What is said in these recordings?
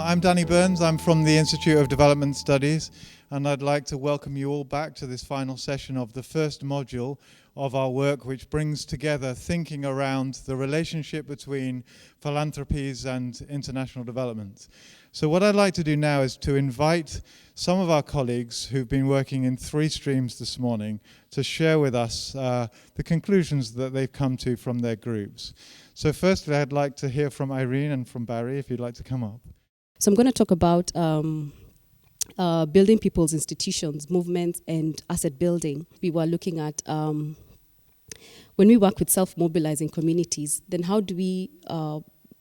I'm Danny Burns. I'm from the Institute of Development Studies, and I'd like to welcome you all back to this final session of the first module of our work, which brings together thinking around the relationship between philanthropies and international development. So what I'd like to do now is to invite some of our colleagues who've been working in 3 streams this morning to share with us the conclusions that they've come to from their groups. So firstly, I'd like to hear from Irene and from Barry, if you'd like to come up. So I'm going to talk about building people's institutions, movements, and asset building. We were looking at when we work with self-mobilizing communities, then how do we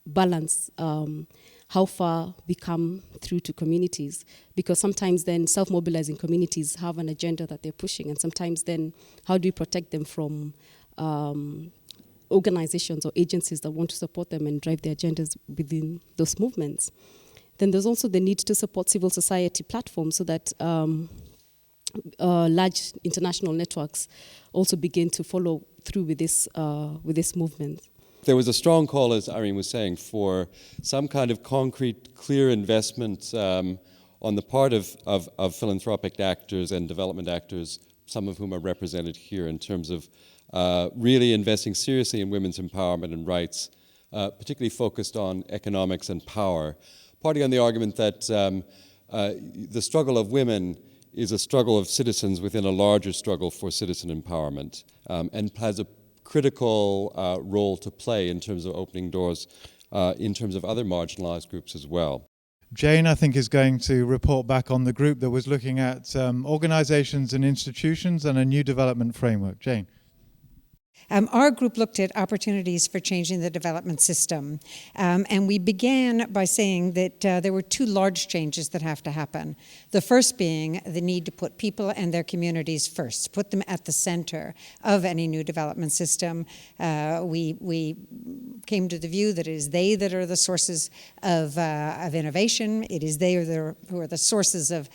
balance how far we come through to communities? Because sometimes then self-mobilizing communities have an agenda that they're pushing, and sometimes then how do we protect them from organizations or agencies that want to support them and drive their agendas within those movements? Then there's also the need to support civil society platforms so that large international networks also begin to follow through with this movement. There was a strong call, as Irene was saying, for some kind of concrete, clear investment on the part of philanthropic actors and development actors, some of whom are represented here, in terms of really investing seriously in women's empowerment and rights, particularly focused on economics and power, parting on the argument that the struggle of women is a struggle of citizens within a larger struggle for citizen empowerment, and has a critical role to play in terms of opening doors in terms of other marginalized groups as well. Jane, I think, is going to report back on the group that was looking at organizations and institutions and a new development framework. Jane. Our group looked at opportunities for changing the development system, and we began by saying that there were 2 large changes that have to happen. The first being the need to put people and their communities first, put them at the center of any new development system. We came to the view that it is they that are the sources of innovation. It is they who are the sources of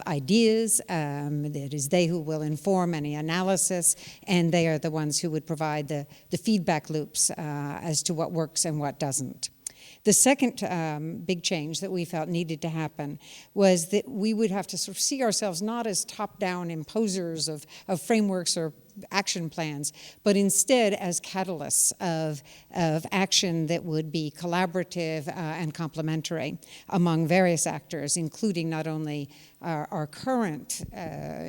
ideas. It is they who will inform any analysis, and they are the ones who would provide the feedback loops as to what works and what doesn't. The second big change that we felt needed to happen was that we would have to sort of see ourselves not as top-down imposers of frameworks or action plans, but instead as catalysts of action that would be collaborative and complementary among various actors, including not only our current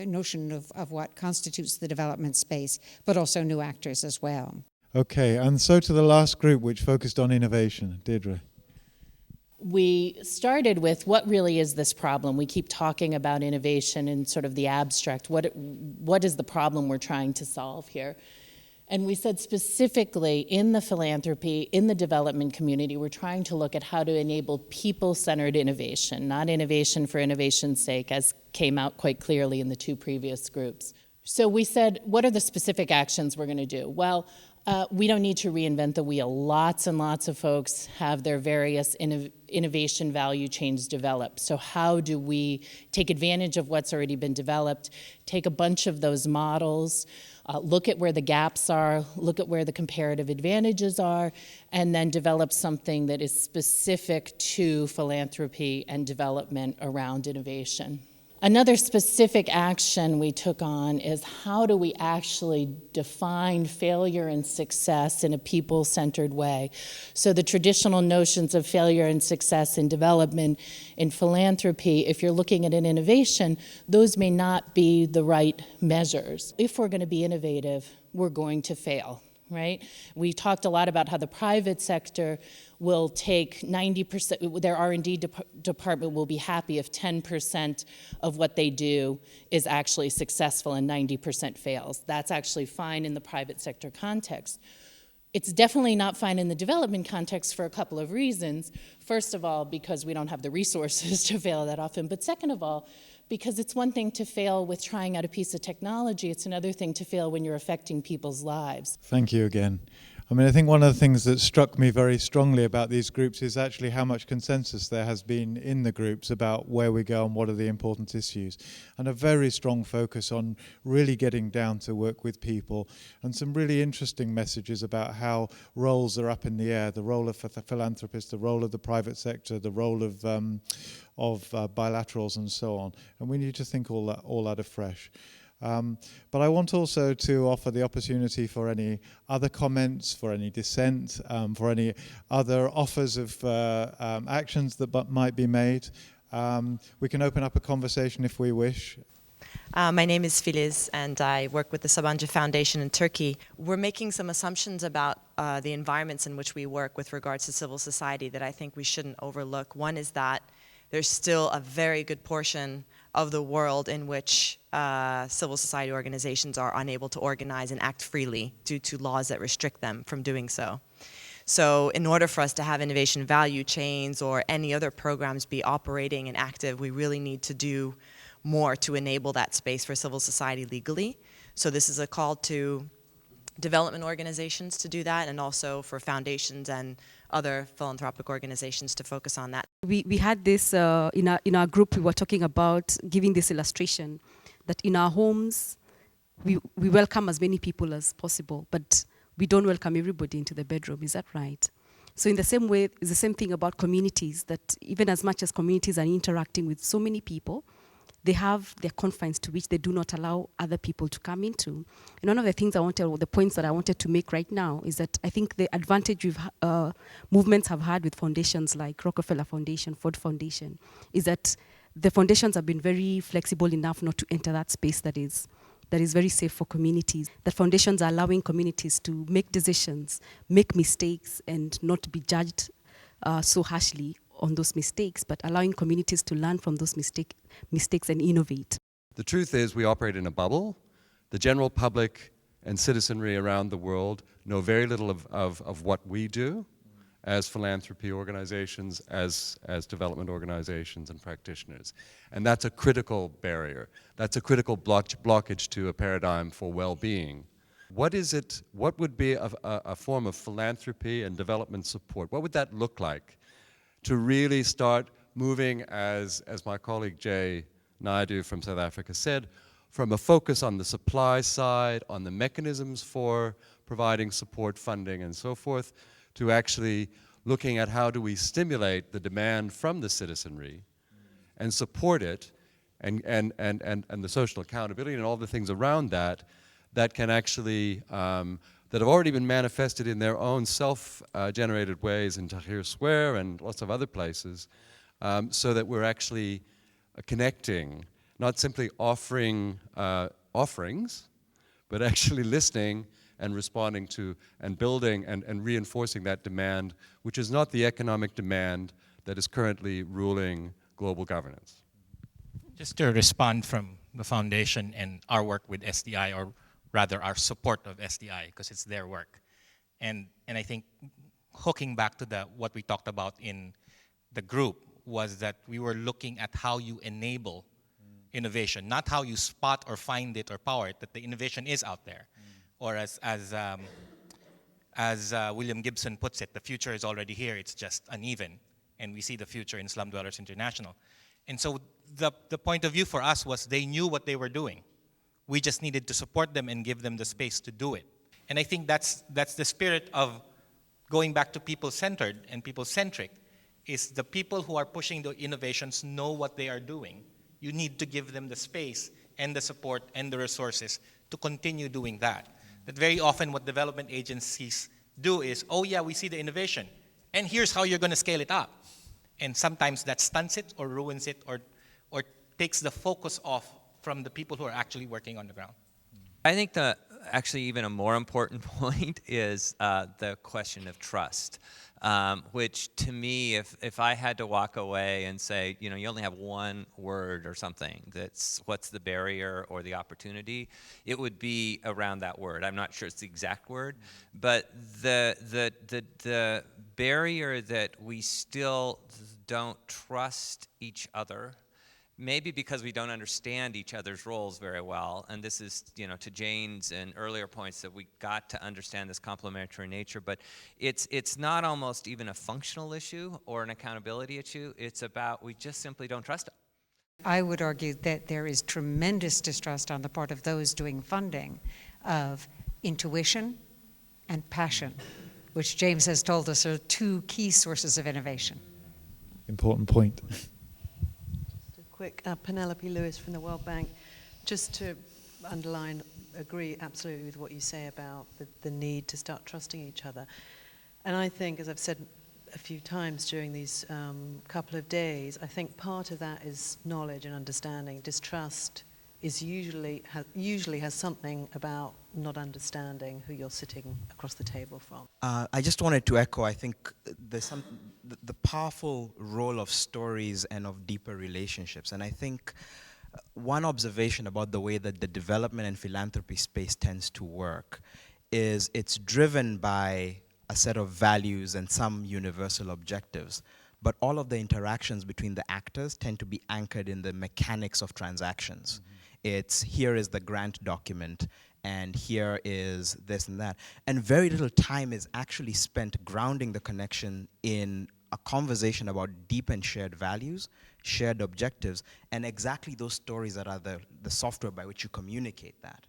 notion of what constitutes the development space, but also new actors as well. Okay, and so to the last group, which focused on innovation. Deirdre. We started with what really is this problem? We keep talking about innovation in sort of the abstract. What is the problem we're trying to solve here? And we said specifically in the philanthropy, in the development community, we're trying to look at how to enable people-centered innovation, not innovation for innovation's sake, as came out quite clearly in the 2 previous groups. So we said, what are the specific actions we're going to do? Well, we don't need to reinvent the wheel. Lots and lots of folks have their various innovation value chains developed. So how do we take advantage of what's already been developed, take a bunch of those models, look at where the gaps are, look at where the comparative advantages are, and then develop something that is specific to philanthropy and development around innovation. Another specific action we took on is how do we actually define failure and success in a people-centered way? So the traditional notions of failure and success in development, in philanthropy, if you're looking at an innovation, those may not be the right measures. If we're going to be innovative, we're going to fail, right? We talked a lot about how the private sector will take 90%, their R&D department will be happy if 10% of what they do is actually successful and 90% fails. That's actually fine in the private sector context. It's definitely not fine in the development context for a couple of reasons. First of all, because we don't have the resources to fail that often, but second of all, because it's one thing to fail with trying out a piece of technology, it's another thing to fail when you're affecting people's lives. Thank you again. I mean, I think one of the things that struck me very strongly about these groups is actually how much consensus there has been in the groups about where we go and what are the important issues, and a very strong focus on really getting down to work with people, and some really interesting messages about how roles are up in the air, the role of the philanthropist, the role of the private sector, the role of bilaterals and so on, and we need to think all that afresh. But I want also to offer the opportunity for any other comments, for any dissent, for any other offers of actions that might be made. We can open up a conversation if we wish. My name is Filiz, and I work with the Sabancı Foundation in Turkey. We're making some assumptions about the environments in which we work with regards to civil society that I think we shouldn't overlook. One is that there's still a very good portion of the world in which civil society organizations are unable to organize and act freely due to laws that restrict them from doing so. So in order for us to have innovation value chains or any other programs be operating and active, we really need to do more to enable that space for civil society legally. So this is a call to development organizations to do that, and also for foundations and other philanthropic organizations to focus on that. We had this in our group. We were talking about giving this illustration that in our homes we welcome as many people as possible, but we don't welcome everybody into the bedroom. Is that right? So in the same way, it's the same thing about communities, that even as much as communities are interacting with so many people, they have their confines to which they do not allow other people to come into. And one of the things the points that I wanted to make right now is that I think the advantage movements have had with foundations like Rockefeller Foundation, Ford Foundation, is that the foundations have been very flexible enough not to enter that space that is very safe for communities. That foundations are allowing communities to make decisions, make mistakes, and not be judged so harshly on those mistakes, but allowing communities to learn from those mistakes and innovate. The truth is we operate in a bubble. The general public and citizenry around the world know very little of what we do as philanthropy organizations, as development organizations and practitioners. And that's a critical barrier. That's a critical blockage to a paradigm for well-being. What would be a form of philanthropy and development support? What would that look like to really start moving, as my colleague Jay Naidu from South Africa said, from a focus on the supply side, on the mechanisms for providing support, funding, and so forth, to actually looking at how do we stimulate the demand from the citizenry and support it, and the social accountability and all the things around that can actually that have already been manifested in their own self-generated ways in Tahrir Square and lots of other places, so that we're actually connecting, not simply offering offerings, but actually listening and responding to and building and reinforcing that demand, which is not the economic demand that is currently ruling global governance. Just to respond from the foundation and our work with SDI, or rather our support of SDI, because it's their work. And I think hooking back to what we talked about in the group was that we were looking at how you enable innovation, not how you spot or find it or power it, that the innovation is out there. Or as William Gibson puts it, the future is already here, it's just uneven. And we see the future in Slum Dwellers International. And so the point of view for us was they knew what they were doing. We just needed to support them and give them the space to do it. And I think that's the spirit of going back to people-centered and people-centric, is the people who are pushing the innovations know what they are doing. You need to give them the space and the support and the resources to continue doing that. That very often what development agencies do is, oh yeah, we see the innovation, and here's how you're going to scale it up. And sometimes that stunts it or ruins it or takes the focus off from the people who are actually working on the ground. I think actually even a more important point is the question of trust, which to me, if I had to walk away and say, you only have one word or something, that's what's the barrier or the opportunity, it would be around that word. I'm not sure it's the exact word, but the barrier that we still don't trust each other maybe because we don't understand each other's roles very well, and this is, to Jane's and earlier points that we got to understand this complementary nature, but it's not almost even a functional issue or an accountability issue. It's about we just simply don't trust it. I would argue that there is tremendous distrust on the part of those doing funding of intuition and passion, which James has told us are two key sources of innovation. Important point. Just a quick, Penelope Lewis from the World Bank. Just to underline, agree absolutely with what you say about the need to start trusting each other. And I think, as I've said a few times during these couple of days, I think part of that is knowledge and understanding. Distrust is usually has something about not understanding who you're sitting across the table from. I just wanted to echo, I think there's the powerful role of stories and of deeper relationships. And I think one observation about the way that the development and philanthropy space tends to work is it's driven by a set of values and some universal objectives, but all of the interactions between the actors tend to be anchored in the mechanics of transactions. Mm-hmm. It's here is the grant document, and here is this and that. And very little time is actually spent grounding the connection in a conversation about deep and shared values, shared objectives, and exactly those stories that are the software by which you communicate that.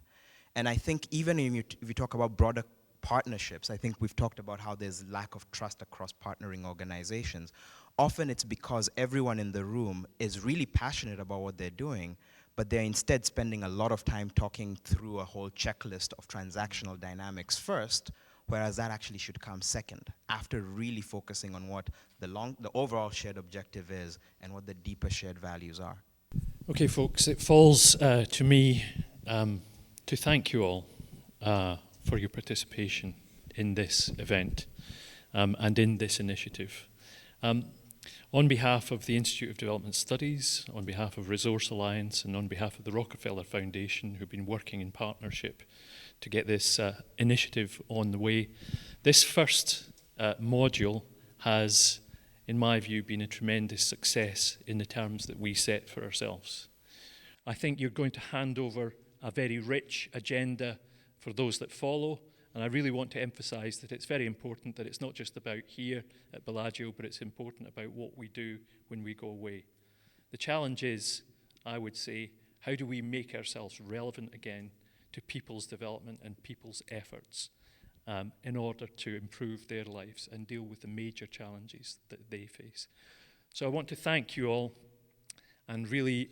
And I think even if you talk about broader partnerships, I think we've talked about how there's lack of trust across partnering organizations. Often it's because everyone in the room is really passionate about what they're doing, but they're instead spending a lot of time talking through a whole checklist of transactional dynamics first, whereas that actually should come second, after really focusing on what the overall shared objective is and what the deeper shared values are. Okay, folks, it falls to me to thank you all for your participation in this event and in this initiative. On behalf of the Institute of Development Studies, on behalf of Resource Alliance, and on behalf of the Rockefeller Foundation, who've been working in partnership to get this initiative on the way, this first module has, in my view, been a tremendous success in the terms that we set for ourselves. I think you're going to hand over a very rich agenda for those that follow, and I really want to emphasize that it's very important that it's not just about here at Bellagio, but it's important about what we do when we go away. The challenge is, I would say, how do we make ourselves relevant again to people's development and people's efforts in order to improve their lives and deal with the major challenges that they face. So I want to thank you all and really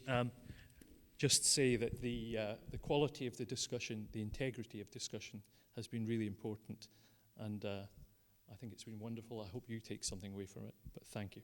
just say that the quality of the discussion, the integrity of discussion has been really important, and I think it's been wonderful. I hope you take something away from it, but thank you.